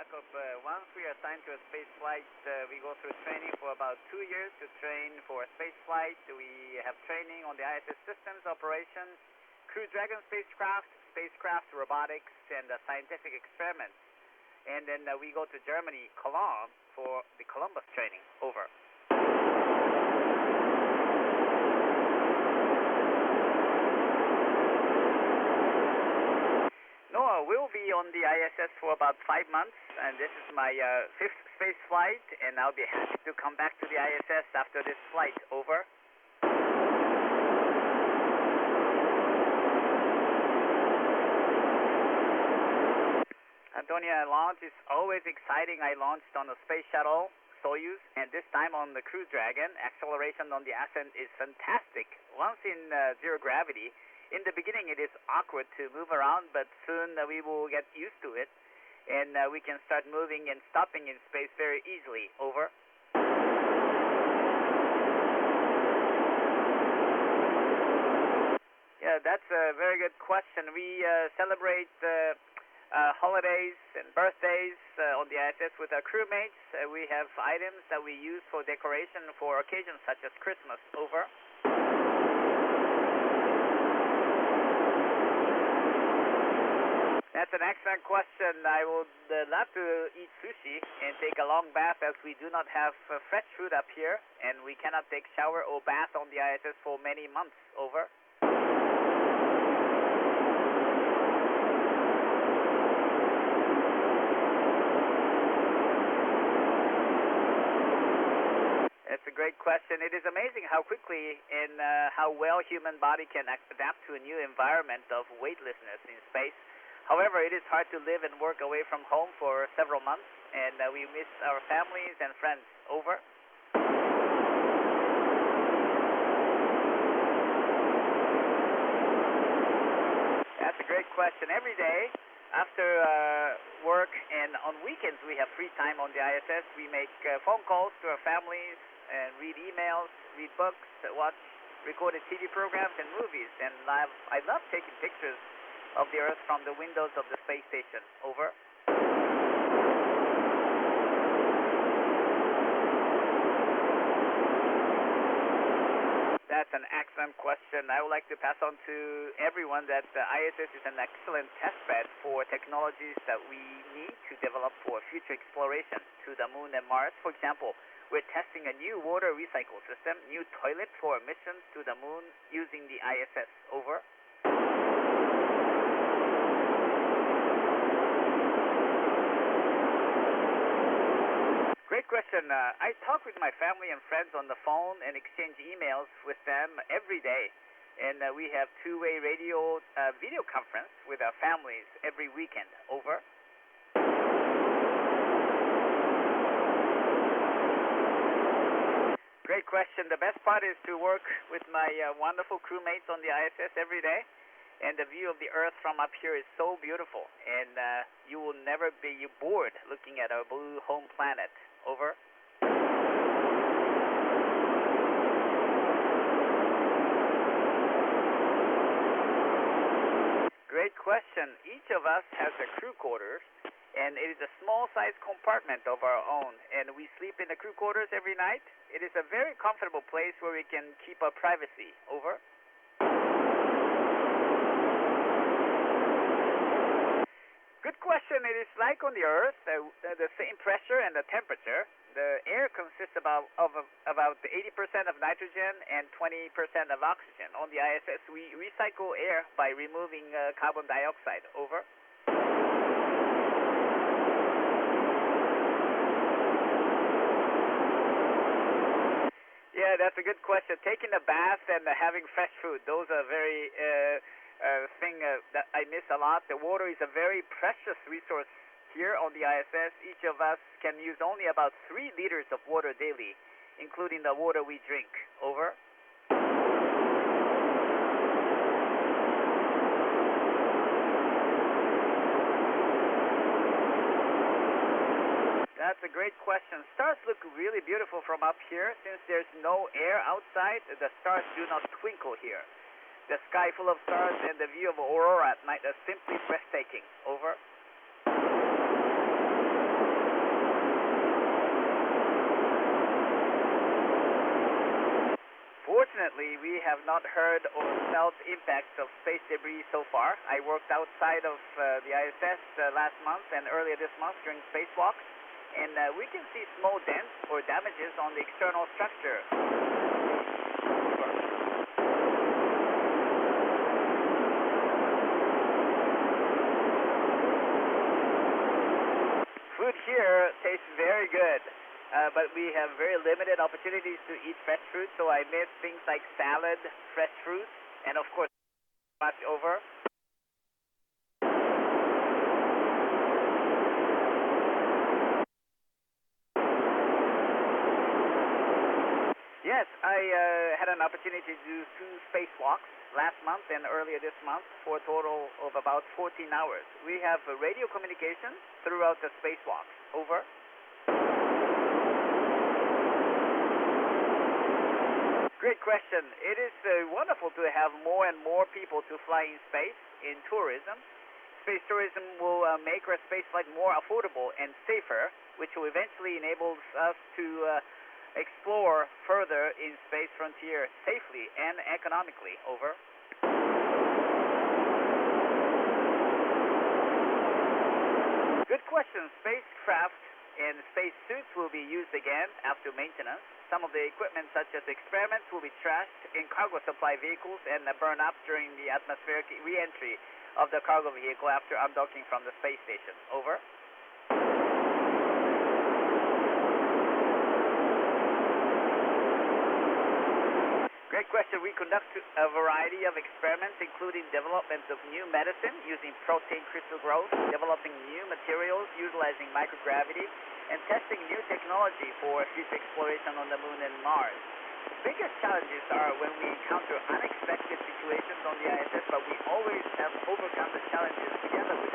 Jacob, once we are assigned to a space flight, we go through training for about 2 years to train for a space flight. We have training on the ISS systems, operations, Crew Dragon spacecraft robotics, and scientific experiments. And then we go to Germany, Cologne, for the Columbus training. Over. Noah will be on the ISS for about 5 months, and this is my 5th space flight, and I'll be happy to come back to the ISS after this flight. Over. Antonia, launch is always exciting. I launched on the space shuttle, Soyuz, and this time on the Crew Dragon. Acceleration on the ascent is fantastic. Once in zero gravity, in the beginning it is awkward to move around, but soon we will get used to it, and we can start moving and stopping in space very easily. Over. Yeah, that's a very good question. We celebrate holidays and birthdays on the ISS with our crewmates. We have items that we use for decoration for occasions such as Christmas. Over. That's an excellent question. I would love to eat sushi and take a long bath, as we do not have fresh food up here, and we cannot take shower or bath on the ISS for many months. Over. That's a great question. It is amazing how quickly and how well human body can adapt to a new environment of weightlessness in space. However, it is hard to live and work away from home for several months, and we miss our families and friends. Over. That's a great question. Every day after work and on weekends we have free time on the ISS. We make phone calls to our families and read emails, read books, watch recorded TV programs and movies. And I love taking pictures of the Earth from the windows of the space station. Over. That's an excellent question. I would like to pass on to everyone that the ISS is an excellent testbed for technologies that we need to develop for future exploration to the Moon and Mars. For example, we're testing a new water recycle system, new toilet for missions to the Moon using the ISS. Over. Great question. I talk with my family and friends on the phone and exchange emails with them every day. And we have two-way radio video conference with our families every weekend. Over. Great question. The best part is to work with my wonderful crewmates on the ISS every day. And the view of the Earth from up here is so beautiful. And you will never be bored looking at our blue home planet. Over. Great question. Each of us has a crew quarters, and it is a small-sized compartment of our own, and we sleep in the crew quarters every night. It is a very comfortable place where we can keep our privacy. Over. Good question. It is like on the Earth, the same pressure and the temperature. The air consists of about 80% of nitrogen and 20% of oxygen. On the ISS, we recycle air by removing carbon dioxide. Over. Yeah, that's a good question. Taking a bath and having fresh food, those are very thing that I miss a lot. The water is a very precious resource here on the ISS. Each of us can use only about 3 liters of water daily, including the water we drink. Over. That's a great question. Stars look really beautiful from up here. Since there's no air outside, the stars do not twinkle here. The sky full of stars and the view of aurora at night are simply breathtaking. Over. Fortunately, we have not heard or felt impacts of space debris so far. I worked outside of the ISS last month and earlier this month during spacewalks, and we can see small dents or damages on the external structure. Food here tastes very good, but we have very limited opportunities to eat fresh fruit, so I miss things like salad, fresh fruit, and of course, much over. Yes, I had an opportunity to do 2 spacewalks last month and earlier this month for a total of about 14 hours. We have radio communication throughout the spacewalks. Over. Great question. It is wonderful to have more and more people to fly in space in tourism. Space tourism will make our space flight more affordable and safer, which will eventually enable us to explore further in space frontier safely and economically. Over. Good question. Spacecraft and space suits will be used again after maintenance. Some of the equipment, such as experiments, will be trashed in cargo supply vehicles and burn up during the atmospheric re-entry of the cargo vehicle after undocking from the space station. Over. Great question. We conduct a variety of experiments, including development of new medicine using protein crystal growth, developing new materials utilizing microgravity, and testing new technology for future exploration on the Moon and Mars. Biggest challenges are when we encounter unexpected situations on the ISS, but we always have overcome the challenges together with